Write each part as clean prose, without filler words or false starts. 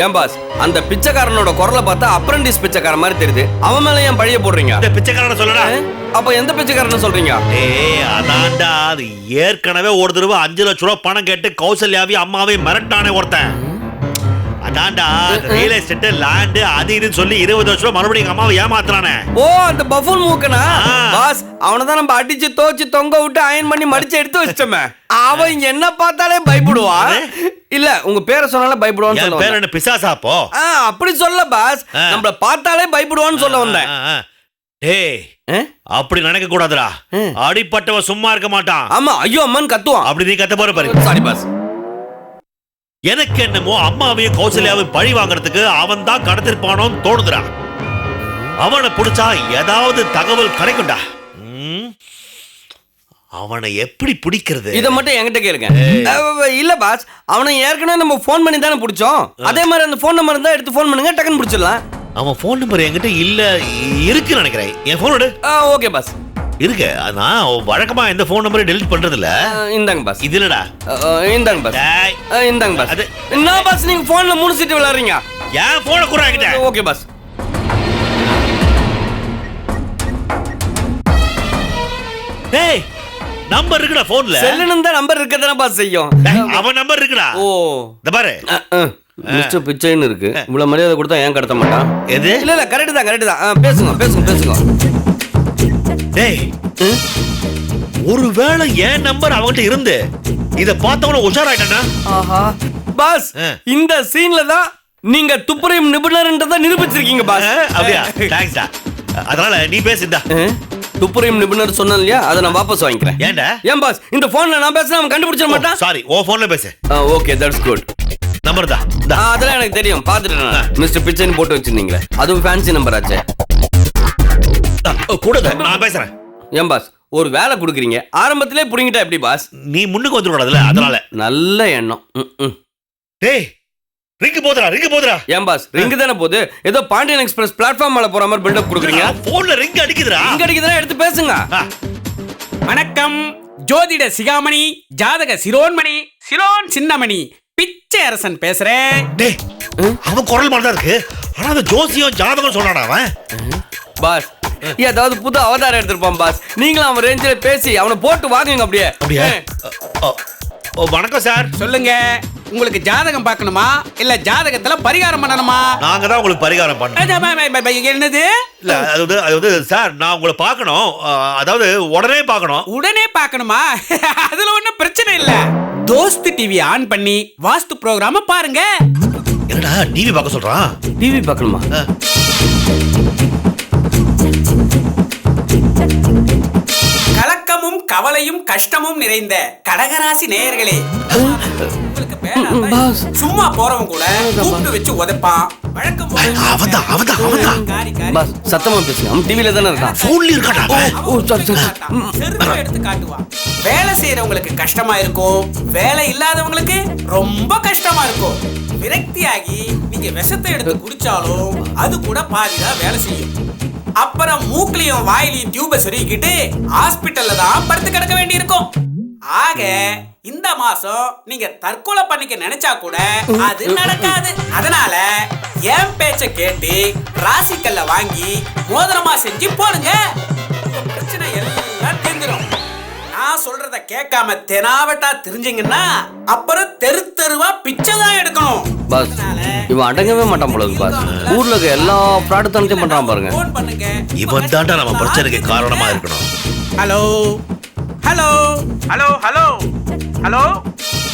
ஏன் பாஸ் அந்த பிச்சைக்காரனோட குரலை பார்த்தா அப்ரண்டிஸ் பிச்சைக்காரன் மாதிரி தெரியுது. அவன் மேல ஏன் பழிய போடுறீங்க? இந்த பிச்சைக்காரனை சொல்லடா. அப்ப எந்த பிச்சைக்காரனை சொல்றீங்க? அதான்டா, அது ஏற்கனவே ஒரு தடவை 5 லட்சம் ரூபாய் பணம் கேட்டு கௌசல்யாவி அம்மாவை மிரட்டானே ஒருத்தன். அதான்டா, ரியல் எஸ்டேட் லேண்ட் அது இதுன்னு சொல்லி 20 வருஷம் மறுபடியும் அம்மாவை ஏமாத்துறானே. ஓ, அந்த பஃபூன் மூக்கனா? பாஸ் அவனதான் நம்ம அடிச்சு தோச்சு தொங்க விட்டு அயன் பண்ணி மடிச்சு எடுத்து வச்சிட்டோமே. அவன் என்ன பார்த்தாலே பயப்படுவான். இல்ல உங்க பேரை சொன்னாலே பயப்படுவான்னு சொல்ல. பேர் என்ன பிசாசாப்போ? அப்படி சொல்ல பாஸ், நம்மள பார்த்தாலே பயப்படுவான்னு சொல்ல வந்தேன். டேய், அப்படி நினைக்க கூடாதுடா. அடிப்பட்டவன் சும்மா இருக்க மாட்டான். ஆமா, ஐயோ அம்மான்னு கத்துவான். அப்படி நீ கத்த போற பாரு. Sorry boss. எனக்கு என்னமோ அம்மாவையும் கௌசல்யாவையும் பழி வாங்குறதுக்கு அவன் தான் கடத்திருப்பானோன்னு தோணுதுடா. அவனை பிடிச்சா ஏதாவது தகவல் கிடைக்கும்டா. அவனை எப்படி பிடிக்கிறது? இத மட்டும் என்கிட்ட கேளுங்க. இல்ல பாஸ், அவனை ஏற்கனவே நம்ம போன் பண்ணி தானே பிடிச்சோம். அதே மாதிரி அந்த போன் நம்பர் இருந்தா எடுத்து போன் பண்ணுங்க, டக்குன்னு பிடிச்சிடலாம். அவன் போன் நம்பர் என்கிட்ட இல்ல, இருக்குன்னு நினைக்கிறேன். என் போன் எடு. Okay boss. இருக்கு. நான் வழக்கமா எந்த போன் நம்பரையும் டெலிட் பண்றது இல்ல. இந்தாங்க பாஸ். இது இல்லடா. இந்தாங்க பாஸ். இந்தாங்க பாஸ். என்ன பாஸ் நீங்க போன்ல 3 சீட்டு விளையாடுறீங்க? ஏன் போனை குறா என்கிட்ட? Okay pass. டேய், நம்பர் இருக்குடா போன்ல. செல்லுன்னு நம்பர் இருக்கதானே பாஸ் செய்யும். அவன் நம்பர் இருக்குடா. ஓ, இந்த பாரு. மிஸ்டர் பிச்சைன்னு இருக்கு. இவ்வளவு மரியாதை கொடுத்தா ஏன் கடத்த மாட்டான்? எது? இல்ல இல்ல, கரெக்ட் தான். பேசுங்க. டேய், ஒருவேளை என் நம்பர் அவன்கிட்ட இருந்து இத பார்த்தவன உஷாராயிட்டானா? ஆஹா பாஸ், இந்த சீன்ல தான் நீங்க துப்புரையும் நிபுணர்ன்றத நிரூபிச்சிருக்கீங்க பாஸ். அப்படியா? தேங்க்ஸ்டா. அதனால நீ பேசுடா. துப்புரையும் நிபுணர் சொன்னேன் இல்லையா, அதை நான் வாபஸ் வாங்கிக்கிறேன். ஏன்டா? ஏன் பாஸ் இந்த போன்ல நான் பேசினா அவன் கண்டுபிடிச்சிட மாட்டான்? சாரி, ஓ போன்ல பேசு. Okay, that's good. நம்பர் தான். அதெல்லாம் எனக்கு தெரியும், பாத்துட்டேன். மிஸ்டர் பிச்சைன்னு போட்டு வச்சிருந்தீங்களே, அதுவும் ஃபேன்சி நம்பர் ஆச்சே. கூட நான் பேசுறேன். ஏன் பாஸ் ஒரு வேலை கொடுக்குறீங்க, ஆரம்பத்திலே புடிங்கிட்டா எப்படி பாஸ்? நீ முன்னுக்கு வந்துடக்கூடாதுல, அதனால. நல்ல எண்ணம். டேய், ரிங்கு போதுடா. ஏன் பாஸ் ரிங்கு தானே போகுது? ஏதோ பாண்டியன் எக்ஸ்பிரஸ் பிளாட்ஃபார்ம் மேல போற மாதிரி பில்டப் கொடுக்குறீங்க. போன்ல ரிங் அடிக்குதுடா. ரிங் அடிக்குதுன்னா எடுத்து பேசுங்க. வணக்கம், ஜோதிட சிகாமணி, ஜாதக சிரோன்மணி, சிலோன் சின்னமணி, பிச்சை அரசன் பேசுறேன். டேய், அவன் குரல் மாதிரி தான் இருக்கு. ஆனா அந்த ஜோசியம் ஜாதகம் சொல்றானா அவன்? பாஸ் ஏதாவது புது அவதாரம் எடுத்திருப்பான் பாஸ். நீங்களும் அவன் ரேஞ்சில் பேசி அவனை போட்டு வாங்குங்க. அப்படியே. வணக்கம் சார். சொல்லுங்க, உங்களுக்கு ஜாதகம் பார்க்கணுமா இல்ல ஜாதகத்துல பரிகாரம் பண்ணணுமா? நாங்க தான் உங்களுக்கு பரிகாரம் பண்ணணும். என்னது? இல்ல, அதாவது சார், நான் உங்களை பார்க்கணும். அதாவது உடனே பார்க்கணுமா? அதுல ஒண்ணும் பிரச்சனை இல்ல. தோஸ்த் டிவி ஆன் பண்ணி வாஸ்து ப்ரோகிராம பாருங்க. என்னடா டிவி பார்க்க சொல்றான்? டிவி பார்க்கணுமா? கலக்கமும் கவலையும் கஷ்டமும் நிறைந்த கடகராசி நேயர்களே, உங்களுக்கு சும்மா போறவங்க கூட கூப்பிட்டு வச்சு உதைப்பான். வழக்கம் பாஸ் சத்தமா பேசுங்க, அவன் டிவில தானே இருக்கான். போன்ல இருக்காடா. செருப்பை எடுத்து காட்டுவான். வேலை செய்யறவங்களுக்கு கஷ்டமா இருக்கும், வேலை இல்லாதவங்களுக்கு ரொம்ப கஷ்டமா இருக்கும். விரக்தியாகி நீங்க விஷத்தை எடுத்து குடிச்சாலும் அது கூட பாதிதான் வேலை செய்யும். அப்புறம் மூக்கிலையும் வாயிலையும் டியூபை சொருகிக்கிட்டு ஹாஸ்பிட்டல்ல தான் படுத்து கிடக்க வேண்டி இருக்கும். ஆக இந்த மாசம் நீங்க தற்கொலை பண்ணிக்க நினைச்சா கூட அது நடக்காது. அதனால என் பேச்ச கேட்டு ராசிக்கல்ல வாங்கி மோதிரமா செஞ்சு போடுங்க, பிரச்சனை எல்லாம் தீர்ந்துடும். நான் சொல்றத கேட்காம தெனாவட்டா தெரிஞ்சீங்கன்னா அப்புறம் தெரு தெருவா பிச்சை தான் எடுக்கணும். பாஸ் இவன் அடங்கவே மாட்டான் போல இருக்கு பாஸ். ஊர்ல இருக்க எல்லா பிராடக்ட்ஸையும் பண்றான் பாருங்க. ஃபோன் பண்ணுங்க. இவன் தான்டா நம்ம பிரச்சனைக்கு காரணமா இருக்கணும். Hello hello hello hello hello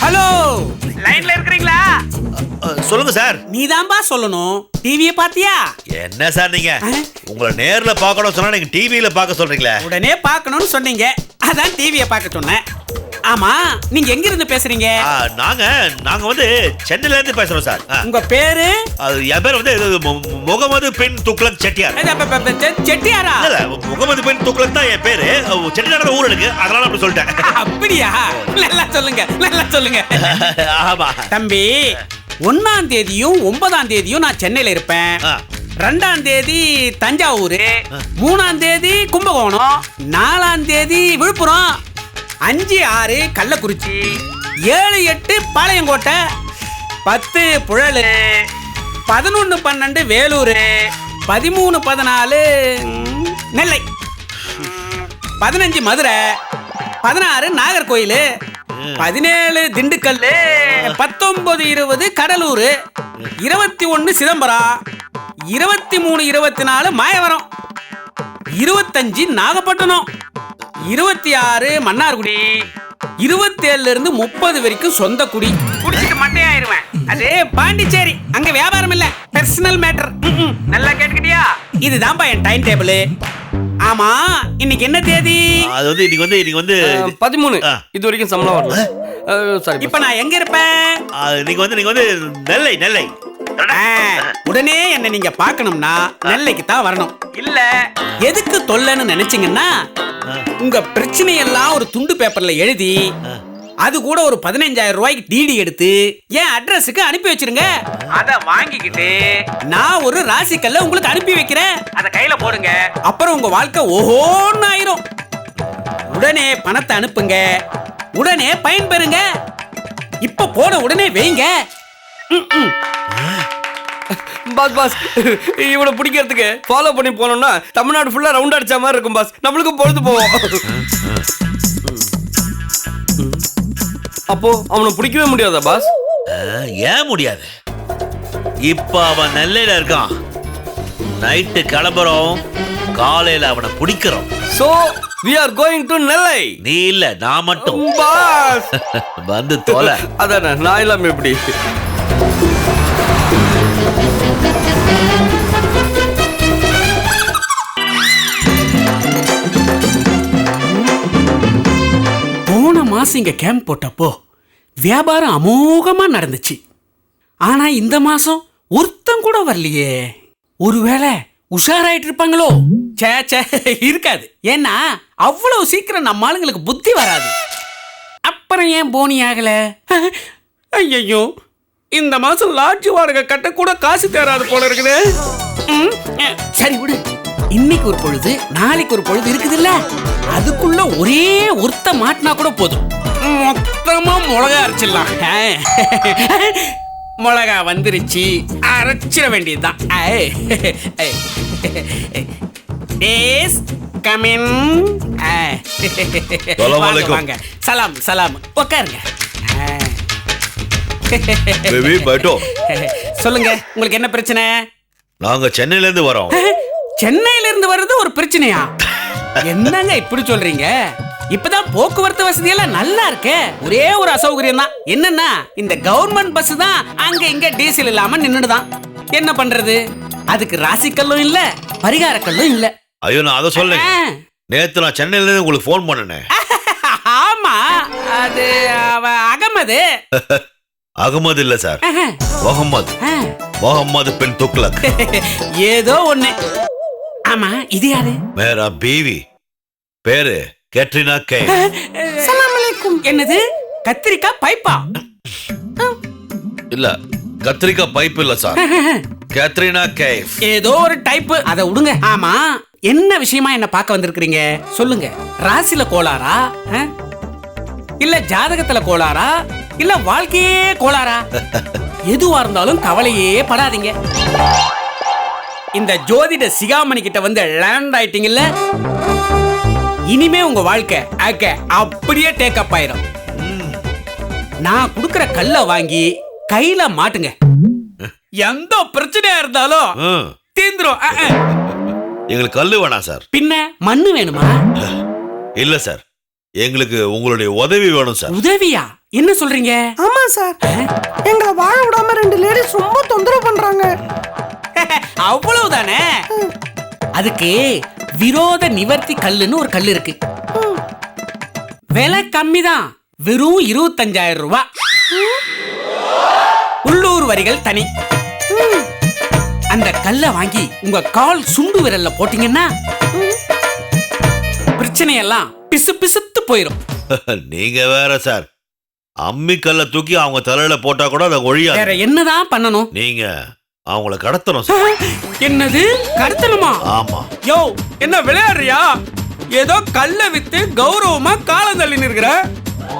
hello, லைன்ல இருக்கீங்களா? சொல்லுங்க சார். நீதான்பா சொல்லணும். டிவியை பாத்தியா? என்ன சார் நீங்க உங்களை நேர்ல பார்க்கணும் சொன்னா நீங்க டிவியில பார்க்க சொல்றீங்களே? உடனே பார்க்கணும்னு சொன்னீங்க, அதான் டிவியை பார்க்க சொன்னேன். ஆமா, நீங்க எங்க இருந்து பேசுறீங்க? நாங்க வந்து சென்னையில இருந்து பேசுறோம் சார். உங்க பேரு? என் பேர் வந்து முகமது பின் துக்ளக் செட்டியார். செட்டியாரா? இல்ல, முகமது பின் துக்ளக் தான் என் பேரு. செட்டியார் ஊர் இருக்கு, அதனால அப்படி சொல்லிட்டேன். அப்படியா? நல்லா சொல்லுங்க. ஆமா தம்பி, 1ஆம் தேதியும் 9ஆம் தேதியும் நான் சென்னையில இருப்பேன். 2ஆம் தேதி தஞ்சாவூர், 3ஆம் தேதி கும்பகோணம், 4ஆம் தேதி விழுப்புரம், 5, 6 கள்ளக்குறிச்சி, 7, 8 பாளையங்கோட்டை, 10 புழல், 11-12 வேலூர், 13-14 நெல்லை, 15 மதுரை, 16 நாகர்கோயில், 17 திண்டுக்கல், 19-20 கடலூர், 21 சிதம்பரம், 23-24 மாயவரம், 25 நாகப்பட்டினம், 26 மன்னார்குடி, 27 இருந்து 30 வரைக்கும் சொந்த குடி. குடிச்சிட்டு மட்டையாயிருவேன். அது பாண்டிச்சேரி, அங்க வியாபாரம் இல்ல, பர்சனல் மேட்டர். நல்லா கேட்டுக்கிட்டியா? இதுதான்பா என் டைம் டேபிள். ஆமா, இன்னைக்கு என்ன தேதி? அது வந்து இன்னைக்கு வந்து 13. இது வரைக்கும் சம்பளம் வரல. சாரி. இப்ப நான் எங்க இருப்பேன்? நீங்க வந்து நெல்லை. உடனே என்ன நீங்க பார்க்கணும்னா நெல்லைக்கு தான் வரணும். இல்ல எதுக்கு தொல்லைன்னு நினைச்சீங்கன்னா, உங்க பிரச்சனை எல்லாம் ஒரு துண்டு பேப்பர்ல எழுதி, அது கூட ஒரு 15,000 ரூபாய்க்கு டிடி எடுத்து என் அட்ரஸுக்கு அனுப்பி வச்சிருங்க. அத வாங்கிக்கிட்டு நான் ஒரு ராசிக்கல்ல உங்களுக்கு அனுப்பி வைக்கிறேன். அத கையில போடுங்க. அப்புறம் உங்க வாழ்க்கை ஓஹோன்னு ஆயிரும். உடனே பணத்தை அனுப்புங்க, உடனே பயன்பெறுங்க. இப்ப போன உடனே வைங்க. பாஸ் இவனை பிடிக்கிறதுக்கு ஃபாலோ பண்ணி போனோம்னா தமிழ்நாடு ஃபுல்லா ரவுண்ட் அடிச்ச மாதிரி இருக்கும் பாஸ். நம்மளுக்கும் பொழுது போவோம். அப்போ அவனை பிடிக்கவே முடியாதா பாஸ்? ஏன் முடியாது? இப்ப அவன் நெல்லையில இருக்கான். நைட்டு கிளம்புறோம், காலையில அவனை பிடிக்கிறோம். So we are going to நெல்லை. நீ இல்ல, நான் மட்டும். பாஸ் வந்து தோலை. அதானே, நான் இல்லாம எப்படி? போன மாசம் இங்க கேம்ப் போட்டப்போ வியாபாரம் அமோகமா நடந்துச்சு. ஆனா இந்த மாசம் ஒருத்தம் கூட வரலையே. ஒருவேளை உஷாராயிட்டு இருப்பாங்களோ? சே இருக்காது. ஏன்னா அவ்வளவு சீக்கிரம் நம்ம ஆளுங்களுக்கு புத்தி வராது. அப்புறம் ஏன் போனி ஆகல? ஐயோ, இந்த மாசம் லாட்ஜ் வாடகை கட்ட கூட காசு தேராது போல இருக்குது. சரி விடு, இன்னைக்கு ஒரு பொழுது நாளைக்கு ஒரு பொழுது இருக்குதுல்ல, அதுக்குள்ள ஒரே ஒருத்த மாட்டினா கூட போதும், மொத்தமா மிளகா அரைச்சிடலாம். மிளகா வந்துருச்சு, அரைச்சிட வேண்டியதுதான். வாங்க. சலாம் சலாம், உட்காருங்க. சொல்லுங்க, உங்களுக்கு என்ன பிரச்சனை? நாங்க சென்னையில இருந்து வரோம். சென்னையில இருந்து வர்றது ஒரு பிரச்சனையா? என்னங்க இப்படி சொல்றீங்க? இப்பதான் போக்குவரத்து வசதி எல்லாம் நல்லா இருக்கு. ஒரே ஒரு அசௌகரியம் தான். என்னன்னா, இந்த கவர்மெண்ட் பஸ் தான் அங்க இங்க டீசல் இல்லாம நின்னுடுதான். என்ன பண்றது? அதுக்கு ராசிக்கல்லும் இல்ல, பரிகார கல்லும் இல்ல. ஐயோ, நான் அதை சொல்லுங்க. நேத்து நான் சென்னையில இருந்து உங்களுக்கு போன் பண்ணனேன். ஆமா, அது அகமது. அகமது இல்ல சார், முகமது பின் துக்ளக். ஏதோ ஒண்ணு. ஆமா, இது யாரு? மேரா பீவி, பேரு கேட்ரினா கைஃப். சலாம் அலைக்கும். என்னது, கத்திரிக்காய் பைப்பா? இல்ல, கத்திரிக்காய் பைப் இல்ல சார், கேட்ரினா கைஃப். ஏதோ ஒரு டைப், அத விடுங்க. ஆமா, என்ன விஷயமா என்ன பார்க்க வந்திருக்கீங்க? சொல்லுங்க. ராசில கோளாரா, இல்ல ஜாதகத்துல கோளாரா, இல்ல வாழ்க்கையே கோளாரா? எதுவா இருந்தாலும் கவலையே படாதீங்க. இந்த ஜோதிட சிகாமணி கிட்ட வந்து லேண்ட் ஆயிட்டீங்கல்ல, இனிமே உங்க வாழ்க்கை அப்படியே டேக்கப் ஆயிரும். நான் குடுக்கிற கல்லை வாங்கி கையில மாட்டுங்க. எந்த பிரச்சனையா இருந்தாலும் தீந்துரும். எங்களுக்கு கல்லு வேணாம் சார். பின்ன மண்ணு வேணுமா? இல்ல சார், எங்களுக்கு உங்களுடைய உதவி வேணும் சார். உதவியா? என்ன சொல்றீங்க? ஆமா சார், எங்களை வாழ விடாம 2 லேடிஸ் ரொம்ப தொந்தரவு பண்றாங்க. அவ்வளவுதானே? அதுக்கு விரோத நிவர்த்தி கல்லுன்னு ஒரு கல் இருக்கு. விலை கம்மிதான், வெறும் 25,000 ரூபாய். உள்ளூர் வரிகள் தனி. அந்த கல்லை வாங்கி உங்க கால் சுண்டு விரல்ல போட்டீங்கன்னா பிரச்சனையெல்லாம் பிசு பிசுத்து போயிடும். நீங்க வேற சார், அம்மி கல்ல தூக்கி அவங்க தலையில போட்டா கூட அதை ஒழியாது. வேற என்னதான் பண்ணணும்? நீங்க அவங்கள கடத்தணும் சார். என்னது, கடத்தணுமா? ஆமா. யோ, என்ன விளையாடுறியா? ஏதோ கல்ல வித்து கௌரவமா காலம் தள்ளி நிற்கிற.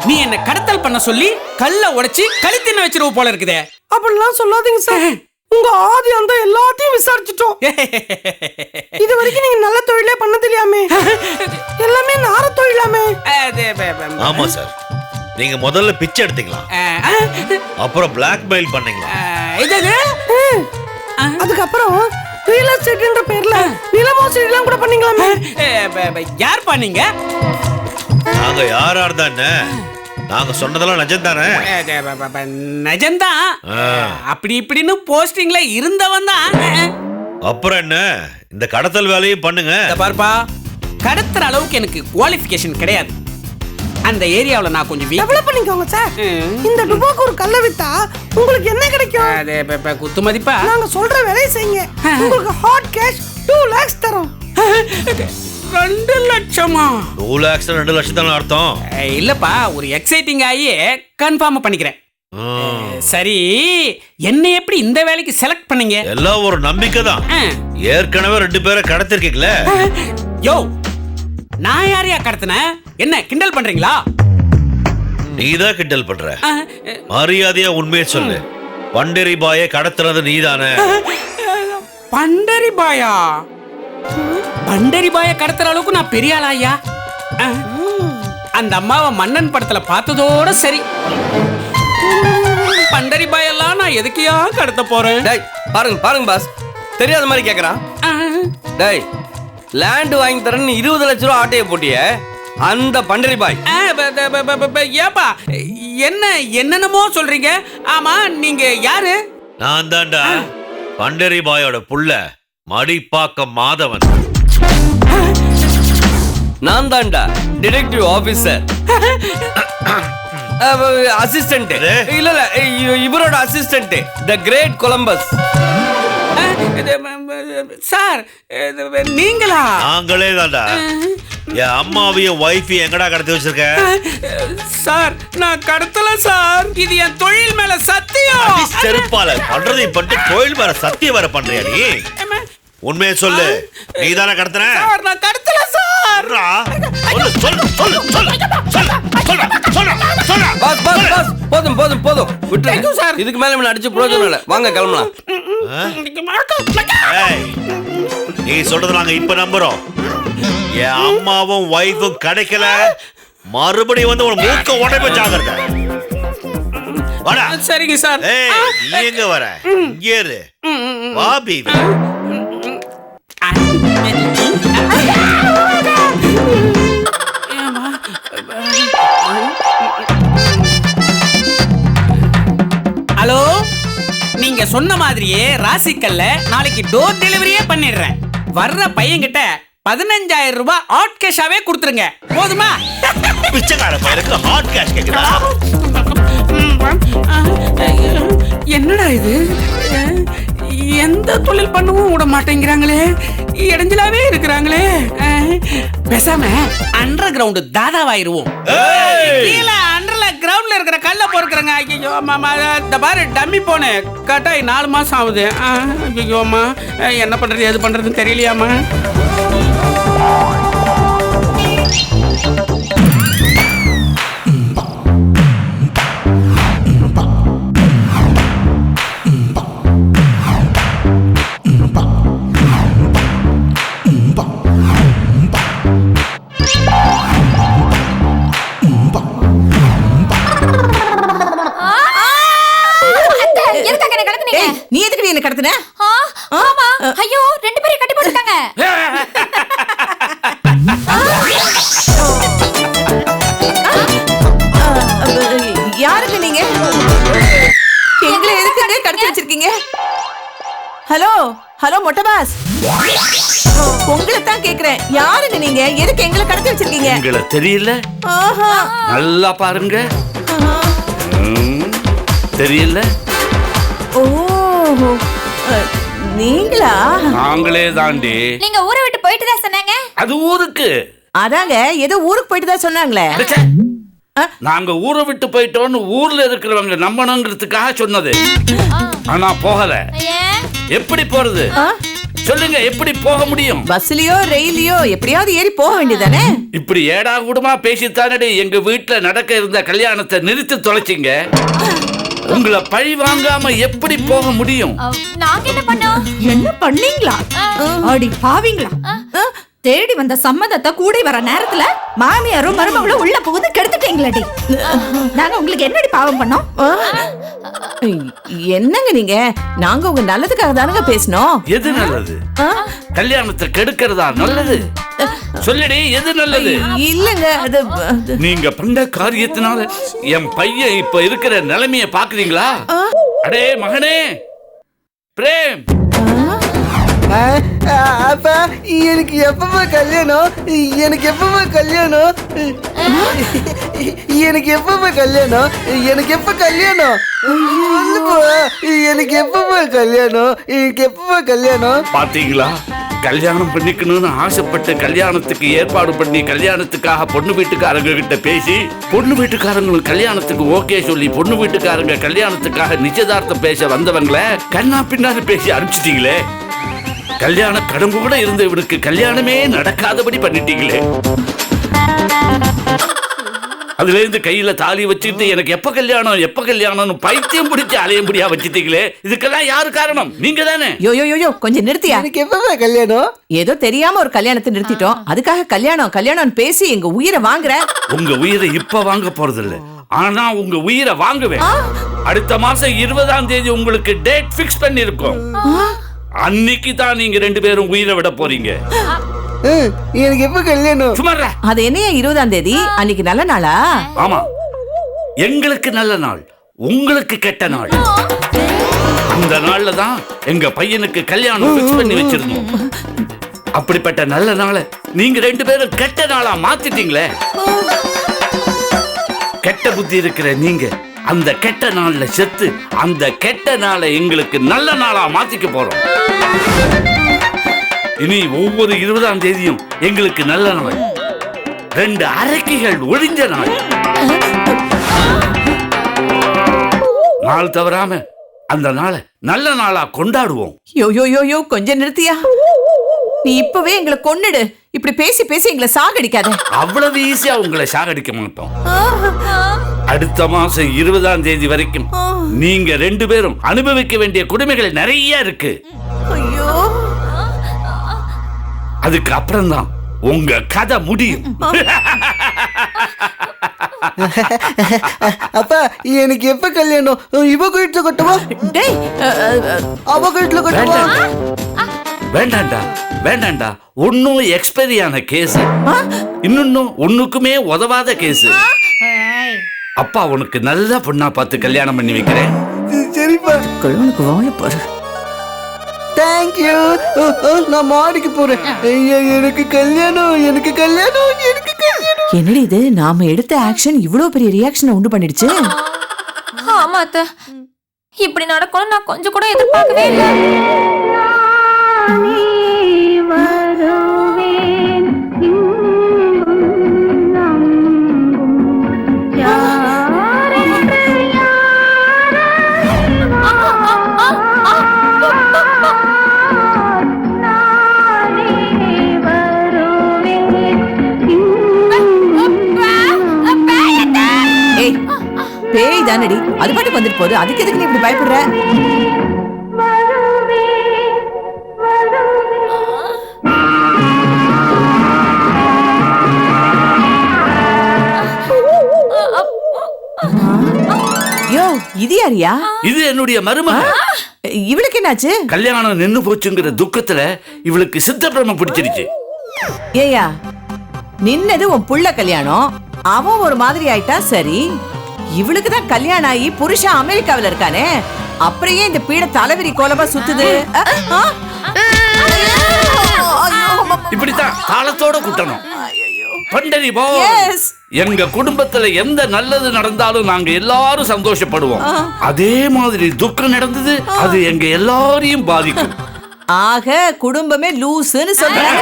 நீ என்ன கடத்தல் பண்ண சொல்லி கல்ல உடைச்சி கழுத்தின வச்சிருவ போல இருக்குதே. அப்படிலாம் சொல்லாதீங்க சார். உங்க ஆதி அந்த எல்லாத்தையும் விசாரிச்சிட்டோம். இது வரைக்கும் நீங்க நல்ல தொழிலே பண்ணது இல்லையாமே, எல்லாமே நார தொழிலாமே. ஆமா சார், நீங்க முதல்ல பிச்சை எடுத்தீங்களா, அப்புறம் பிளாக்மெயில் பண்ணீங்களா, அதுக்கப்புறம் ரியல் எஸ்டேட்ன்ற பேர்ல நிலமோசடிலாம் கூட பண்ணீங்களாமே. யார் பண்ணீங்க? நாங்க யாரா இருந்தானே, நாங்க சொன்னதெல்லாம் நிஜம் தானே? நிஜம்தான். அப்படி இப்படின்னு போஸ்டிங்ல இருந்தவன் தான். அப்புறம் என்ன, இந்த கடத்தல் வேலையும் பண்ணுங்க. பார்ப்பா, கடத்துற அளவுக்கு எனக்கு குவாலிஃபிகேஷன் கிடையாது. அந்த ஏரியாவுல நான் கொஞ்சம் டெவலப் பண்ணிக்கோங்க சார். இந்த டுபாக்கு ஒரு கல்ல வித்தா உங்களுக்கு என்ன கிடைக்கும்? குத்து மதிப்பா நாங்க சொல்ற வேலையை செய்யுங்க, உங்களுக்கு ஹாட் கேஷ் 2 lakhs தரோம். 2 லட்சமா? 2 lakhs 2 லட்சம் தானே அர்த்தம்? இல்லப்பா, ஒரு எக்ஸைட்டிங் ஆகி கன்ஃபார்ம் பண்ணிக்கிறேன். சரி, என்ன எப்படி இந்த வேலைக்கு செலக்ட் பண்ணீங்க? எல்லாம் ஒரு நம்பிக்கை தான். ஏற்கனவே 2 பேரை கடத்திருக்கீங்களே. யோ, நான் யாரையா கடத்தினேன்? என்ன கிண்டல் பண்றீங்களா? நீதான் கிண்டல் பண்ற. மரியாதையா உண்மையை சொல்லு. பண்டரி பாயை கடத்துறது நீதானே? பண்டரி பாயா? பண்டரி பாயை கடத்துற அளவுக்கு நான் பெரிய ஆளா ஐயா? அந்த அம்மாவை மன்னன் படத்துல பார்த்ததோட சரி. பண்டரி பாயெல்லாம் நான் எதுக்கையா கடத்த போறேன்? டேய் பாருங்க பாருங்க பாஸ், தெரியாத மாதிரி கேக்குறான். டேய், லேண்ட் வாங்கி தரேன்னு 20 லட்சம் ரூபா ஆட்டையை போட்டிய அந்த பண்டரி பாய். ஏப்பா, என்ன என்னென்னமோ சொல்றீங்க? ஆமா, நீங்க யாரு? நான் தான்டா பண்டரி பாயோட புள்ள மடிப்பாக்கம் மாதவன். நான் தான்டா டிடெக்டிவ் ஆபீசர், அசிஸ்டன்ட். இல்ல இல்ல, இவரோட அசிஸ்டன்ட், தி கிரேட் கொலம்பஸ். சார், நீங்களா? நாங்களே தான்டா. என் அம்மாவையும் வைஃபையும் எங்கடா கடத்தி வச்சிருக்க? சார், நான் கடத்தல சார். இது என் தொழில் மேல சத்தியம். செருப்பால பண்றதை பட்டு தொழில் மேல சத்தியம் வர பண்றியா நீ? உண்மையை சொல்லு, நீ தானே கடத்துற? சார், நான் கடத்தல சார். பாஸ் பாஸ் பாஸ், போதும் போதும் போதும், விட்டுருங்க சார். இதுக்கு மேல என்ன அடிச்சு பிரயோஜனம் இல்ல, வாங்க கிளம்பலாம். நீ சொல்றது நாங்க இப்ப நம்புறோம். என் அம்மாவும் வைஃபும் கிடைக்கல, மறுபடியும் வந்து ஒரு மூக்க உடைப்ப ஜாகிரதை. வாடா. சரிங்க சார். நீ எங்க வர? இங்கே இரு. வா பேபி. ஹலோ, நீங்க சொன்ன மாதிரியே ராசிக்கல்ல நாளைக்கு டோர் டெலிவரியே பண்ணிடுறேன். வர்ற பையன்கிட்ட 15,000 ரூபாய் ஹாட் கேஷாவே கொடுத்துருங்க, போதுமா? பிச்சைக்கார பையனுக்கு ஹாட் கேஷ் கேக்குதா? என்னடா இது? எந்த தொழில் பண்ணவும் விட மாட்டேங்கிறாங்களே, இடைஞ்சலாவே இருக்கிறாங்களே. பேசாம அண்டர் கிரவுண்ட் தாதாவாயிருவோம். கீழே அண்டர்ல கிரவுண்ட்ல இருக்கிற கல்ல பொறுக்கிறங்க. ஐயோ மாமா, இந்த பாரு டம்மி போனு கட்டாய் 4 மாசம் ஆகுது. ஐயோம்மா, என்ன பண்றது எது பண்றதுன்னு தெரியலையாமா. நீ எதுக்கு என்ன கடத்துன? ஆமா, ஐயோ 2 பேரும் கட்டி போட்டுட்டாங்க. யாருக்கு நீங்க? எங்களை எதுக்கு கடத்தி வச்சிருக்கீங்க? ஹலோ ஹலோ மொட்டை பாஸ், உங்களை தான் கேக்குறேன். யாருங்க நீங்க? எதுக்கு எங்களை கடத்தி வச்சிருக்கீங்க? எங்களை தெரியல? நல்லா பாருங்க. தெரியல? ஓஹோ, நீங்களா? நாங்களே தாண்டி. நீங்க ஊரை விட்டு போயிட்டு தான் சொன்னாங்க. அது ஊருக்கு. அதாங்க, ஏதோ ஊருக்கு போயிட்டு தான் சொன்னாங்களே. நாங்க ஊரை விட்டு போயிட்டோம்னு ஊர்ல இருக்கிறவங்க நம்பணுங்கிறதுக்காக சொன்னது. ஆனா போகல. எப்படி போறது சொல்லுங்க? எப்படி போக முடியும்? பஸ்லயோ ரயிலையோ எப்படியாவது ஏறி போக வேண்டியதானே? இப்படி ஏடா கூடமா பேசித்தானடி எங்க வீட்டுல நடக்க இருந்த கல்யாணத்தை நிறுத்தி தொலைச்சிங்க. உங்களை பழி வாங்காம எப்படி போக முடியும்? நாங்க என்ன பண்ணோம்? என்ன பண்ணீங்களா? அடி பாவீங்களா? தேடி வந்த சம்மதத்தை கூடி வர நேரத்துல மாமியாரும் மருமகளும் உள்ள புகுந்து கெடுத்துட்டீங்களாடி. நாங்க உங்களுக்கு என்னடி பாவம் பண்ணோம்? என்னங்க நீங்க? நாங்க உங்க நல்லதுக்காக தானங்க பேசணும். எது நல்லது? கல்யாணத்தை கெடுக்கிறதா நல்லது? சொல்லுடி, எது நல்லது? இல்லங்க நீங்க பண்ண காரியத்தினால என் பையன் இப்ப இருக்கிற நிலைமைய பாக்குறீங்களா? அடே மகனே பிரேம், அப்பா எனக்கு எப்பமா கல்யாணம்? எனக்கு எப்பமா கல்யாணம்? எனக்கு எப்பமா கல்யாணம்? எனக்கு எப்ப கல்யாணம்? எனக்கு எப்பமா கல்யாணம்? எனக்கு எப்பமா கல்யாணம்? பாத்தீங்களா? கல்யாணம் பண்ணிக்கணும்னு ஆசைப்பட்டு கல்யாணத்துக்கு ஏற்பாடு பண்ணி கல்யாணத்துக்காக பொண்ணு வீட்டுக்காரங்க கிட்ட பேசி பொண்ணு வீட்டுக்காரங்களும் கல்யாணத்துக்கு ஓகே சொல்லி பொண்ணு வீட்டுக்காரங்க கல்யாணத்துக்காக நிச்சயதார்த்தம் பேச வந்தவங்கள கண்ணா பின்னாடி பேசி அனுப்பிச்சிட்டீங்களே. கல்யாண கடம்பு கூட இருந்த இவனுக்கு கல்யாணமே நடக்காதபடி பண்ணிட்டீங்களே. அதுல இருந்து கையில தாலி வச்சுட்டு எனக்கு எப்ப கல்யாணம் எப்ப கல்யாணம்னு பைத்தியம் பிடிச்சி அலையம்படியா வச்சுட்டீங்களே. இதுக்கெல்லாம் யாரு காரணம்? நீங்க தானே. யோ கொஞ்சம் நிறுத்தியா? எனக்கு எப்பமா கல்யாணம்? ஏதோ தெரியாம ஒரு கல்யாணத்தை நிறுத்திட்டோம். அதுக்காக கல்யாணம் கல்யாணம் பேசி எங்க உயிரை வாங்குற. உங்க உயிரை இப்ப வாங்க போறது இல்ல, ஆனா உங்க உயிரை வாங்குவேன். அடுத்த மாசம் 20ஆம் தேதி உங்களுக்கு டேட் பிக்ஸ் பண்ணி இருக்கோம். அன்னைக்கு தான் நீங்க 2 பேரும் உயிரை விட போறீங்க. எனக்கு எப்ப கல்யாணம்? சும்மாடா. அது என்னையா 20ஆம் தேதி? அன்னைக்கு நல்ல நாளா? ஆமா, எங்களுக்கு நல்ல நாள், உங்களுக்கு கெட்ட நாள். அந்த நாள்ல தான் எங்க பையனுக்கு கல்யாணம் பிக்ஸ் பண்ணி வச்சிருந்தோம். அப்படிப்பட்ட நல்ல நாளை நீங்க 2 பேரும் கெட்ட நாளா மாத்திட்டீங்களே. கெட்ட புத்தி இருக்கிற நீங்க அந்த கெட்ட நாள்ல செத்து அந்த கெட்ட நாளை எங்களுக்கு நல்ல நாளா மாத்திக்க போறோம். இனி ஒவ்வொரு 20ஆம் தேதியும் எங்களுக்கு நல்ல நாள், 2 அரக்கிகள் ஒழிஞ்ச நாள். நாள் தவறாம அந்த நாளை நல்ல நாளா கொண்டாடுவோம். யோ கொஞ்சம் நிறுத்தியா? நீ இப்பவே எங்களை கொன்னுடு. இப்படி பேசி பேசி எங்களை சாகடிக்காத. அவ்வளவு ஈஸியா உங்களை சாகடிக்க மாட்டோம். அடுத்த மாசம் 20ஆம் தேதி வரைக்கும் நீங்க 2 பேரும் அனுபவிக்க வேண்டிய கொடுமைகள் நிறைய இருக்கு. அதுக்கு அப்புறம் தான் உங்க கதை முடியும். அப்பா எனக்கு எப்ப கல்யாணம்? இவ கழுத்துல கட்டவா? டேய் அவ கழுத்துல கட்டவா? வேண்டாண்டா வேண்டாண்டா, ஒன்னும் எக்ஸ்பைரி ஆன கேஸ், இன்னொன்னும் ஒண்ணுக்குமே உதவாத கேஸ். அப்பா உனக்கு நல்ல பொண்ணா பார்த்து கல்யாணம் பண்ணி வைக்கிறேன். சரிப்பா. கல்யாணுக்கு வாழப்பாரு. தேங்க்யூ. நான் மாடிக்கு போறேன். எனக்கு கல்யாணம் எனக்கு கல்யாணம் எனக்கு கல்யாணம். என்னடி இது? நாம எடுத்த ஆக்ஷன் இவ்வளவு பெரிய ரியாக்ஷனை உண்டு பண்ணிடுச்சு. ஆமா அத்தை, இப்படி நடக்கும் நான் கொஞ்சம் கூட எதிர்பார்க்கவே இல்லை. பேய் தானடி, அது பாட்டுக்கு வந்துட்டு போகுது. அதுக்கு எதுக்கு நீ இப்படி பயப்படுற? யோ இது யாரியா? இது என்னுடைய மருமக. இவளுக்கு என்னாச்சு? கல்யாணம் நின்னு போச்சுங்கிற துக்கத்துல இவளுக்கு சித்தப்பிரம பிடிச்சிருச்சு. ஏயா நின்னது உன் புள்ள கல்யாணம், அவன் ஒரு மாதிரி ஆயிட்டா சரி. இவளுக்கு தான் கல்யாணம் ஆகி புருஷன் அமெரிக்காவில இருக்கானே, அப்புறம் ஏன் இந்த பீட தலைவிரி கோலமா சுத்துது? இப்படித்தான் காலத்தோட குட்டணும். பண்டரி போ. எங்க குடும்பத்துல எந்த நல்லது நடந்தாலும் நாங்க எல்லாரும் சந்தோஷப்படுவோம். அதே மாதிரி துக்கம் நடந்தது அது எங்க எல்லாரையும் பாதிக்கும். ஆக குடும்பமே லூசுன்னு சொல்றேன்.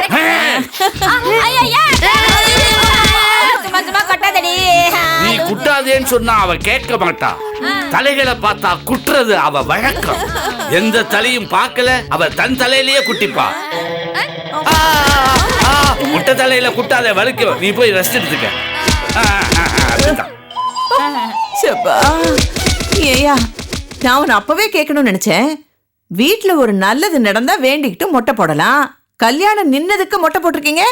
நீ குட்டாதேன்னு சொன்னா அவ கேட்க மாட்டா. தலைகளை பார்த்தா குட்டுறது அவ வழக்கம். எந்த தலையும் பார்க்கல அவ தன் தலையிலேயே குட்டிப்பா. முட்டை தலையில குட்டாத வலிக்கும். நீ போய் ரெஸ்ட் எடுத்துக்க. ஏய்யா, நான் உன்னை அப்பவே கேட்கணும்னு நினைச்சேன். வீட்ல ஒரு நல்லது நடந்தா வேண்டிக்கிட்டு மொட்டை போடலாம். கல்யாணம் நின்னதுக்கு மொட்டை போட்டிருக்கீங்க.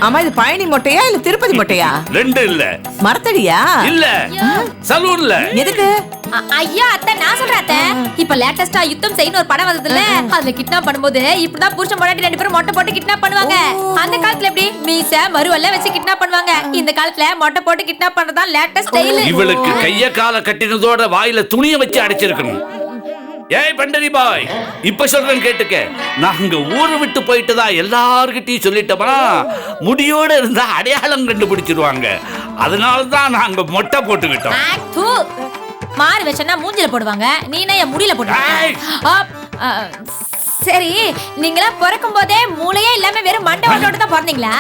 ஆமா, இது பழனி மொட்டையா இல்ல திருப்பதி மொட்டையா? ரெண்டு இல்ல. மரத்தடியா? இல்ல, சலூன்ல. எதுக்கு? ஐயா அத்தை, நான் சொல்றேன் அத்தை. இப்ப லேட்டஸ்டா யுத்தம் செய்யணும் ஒரு படம் வந்ததுல, அதுல கிட்னாப் பண்ணும்போது இப்படிதான் புருஷன் பொண்டாட்டி 2 பேரும் மொட்டை போட்டு கிட்னாப் பண்ணுவாங்க. அந்த காலத்துல எப்படி மீச மருவெல்லாம் வச்சு கிட்னாப் பண்ணுவாங்க. இந்த காலத்துல மொட்டை போட்டு கிட்னாப் பண்றதுதான் லேட்டஸ்ட் ஸ்டைல். இவளுக்கு கைய கால கட்டினதோட வாயில துணியை வச்சு அடைச்சிருக்கணும். ஏய் பண்டரி பாய், இப்ப சொல்றேன் கேட்டுக்க. நாங்க ஊரை விட்டு போயிட்டுதா எல்லார்கிட்டயும் சொல்லிட்டோமா, முடியோட இருந்தா அடையாளம் கண்டுபிடிச்சிருவாங்க. அதனாலதான் நாங்க மொட்டை போட்டுக்கிட்டோம். மாறு வச்சனா மூஞ்சில போடுவாங்க, நீனா என் முடியல போடுவாங்க. சரி, நீங்களா பிறக்கும் போதே மூளையே இல்லாம வெறும் மண்டை தான் பிறந்தீங்களா?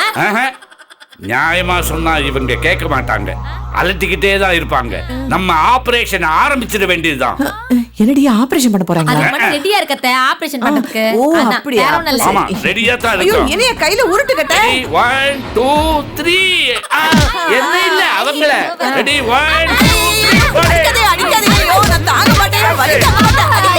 நியாயமா சொன்னா இவங்க கேட்க மாட்டாங்க, அலட்டிக்கிட்டே தான் இருப்பாங்க. நம்ம ஆபரேஷன் ஆரம்பிச்சிட வேண்டியதுதான். என்னடி ஆபரேஷன் பண்ண போறாங்க? அது மட்டும் ரெடியா இருக்கத்த ஆபரேஷன் பண்றதுக்கு. ஓ, அப்படியா? ஆமா, ரெடியா தான் ஐயோ, இருக்கோம். என்னைய கையில உருட்டு கட்ட. 1 2 3. என்ன இல்ல அவங்கள. ரெடி 1 2 3. அடிக்காதே, ஐயோ, நான் தாங்க மாட்டேன். வலி தாங்க மாட்டேன்.